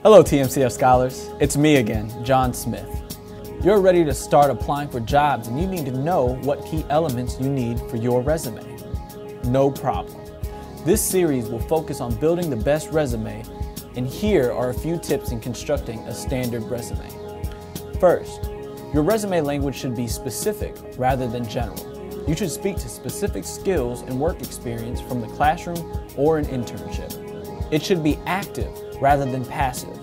Hello TMCF scholars, it's me again, John Smith. You're ready to start applying for jobs and you need to know what key elements you need for your resume. No problem. This series will focus on building the best resume, and here are a few tips in constructing a standard resume. First, your resume language should be specific rather than general. You should speak to specific skills and work experience from the classroom or an internship. It should be active rather than passive.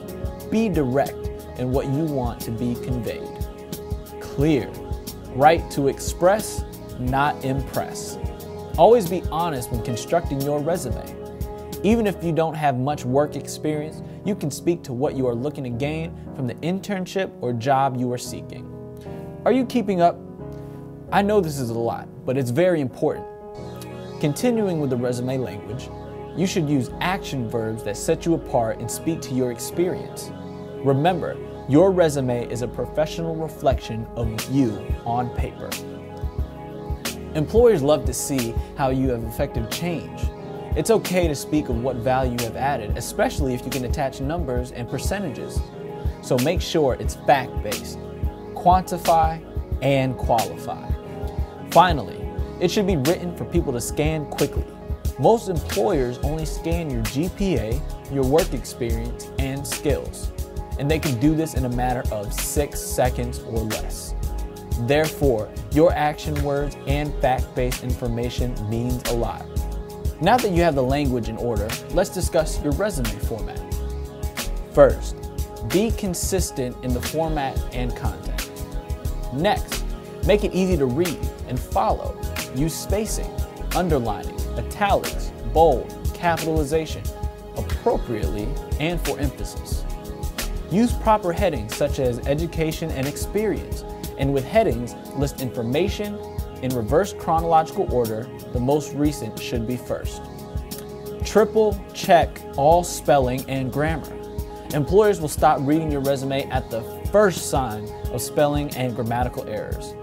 Be direct in what you want to be conveyed. Clear. Write to express, not impress. Always be honest when constructing your resume. Even if you don't have much work experience, you can speak to what you are looking to gain from the internship or job you are seeking. Are you keeping up? I know this is a lot, but it's very important. Continuing with the resume language, you should use action verbs that set you apart and speak to your experience. Remember, your resume is a professional reflection of you on paper. Employers love to see how you have effected change. It's okay to speak of what value you have added, especially if you can attach numbers and percentages. So make sure it's fact-based. Quantify and qualify. Finally, it should be written for people to scan quickly. Most employers only scan your GPA, your work experience, and skills, and they can do this in a matter of 6 seconds or less. Therefore, your action words and fact-based information means a lot. Now that you have the language in order, let's discuss your resume format. First, be consistent in the format and content. Next, make it easy to read and follow. Use spacing, underlining, italics, bold, capitalization, appropriately and for emphasis. Use proper headings such as education and experience, and with headings, list information in reverse chronological order. The most recent should be first. Triple check all spelling and grammar. Employers will stop reading your resume at the first sign of spelling and grammatical errors.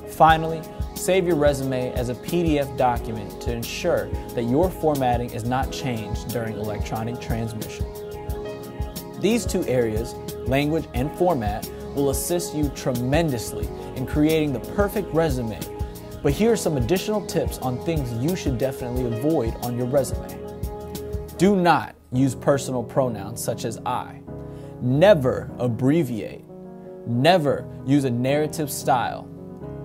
Finally, save your resume as a PDF document to ensure that your formatting is not changed during electronic transmission. These two areas, language and format, will assist you tremendously in creating the perfect resume. But here are some additional tips on things you should definitely avoid on your resume. Do not use personal pronouns such as I. Never abbreviate. Never use a narrative style.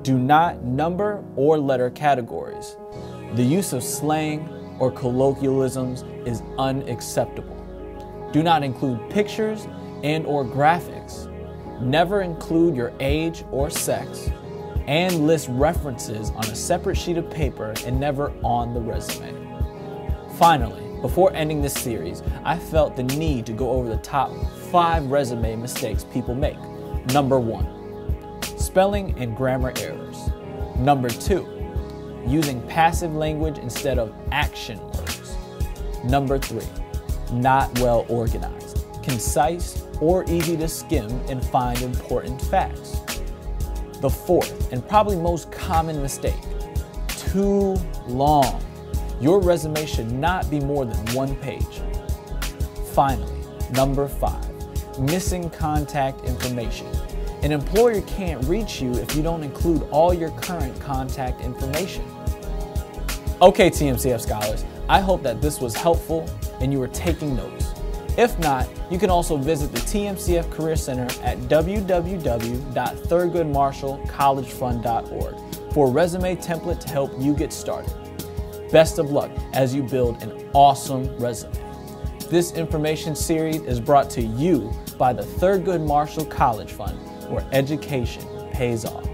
Do not number or letter categories. The use of slang or colloquialisms is unacceptable. Do not include pictures and or graphics. Never include your age or sex, and list references on a separate sheet of paper and never on the resume. Finally, before ending this series, I felt the need to go over the top 5 resume mistakes people make. Number 1. Spelling and grammar errors. Number 2, using passive language instead of action words. Number 3, not well organized, concise, or easy to skim and find important facts. The 4th, and probably most common mistake, too long. Your resume should not be more than 1 page. Finally, number 5, missing contact information. An employer can't reach you if you don't include all your current contact information. Okay, TMCF scholars, I hope that this was helpful and you were taking notes. If not, you can also visit the TMCF Career Center at www.thurgoodmarshallcollegefund.org for a resume template to help you get started. Best of luck as you build an awesome resume. This information series is brought to you by the Thurgood Marshall College Fund, where education pays off.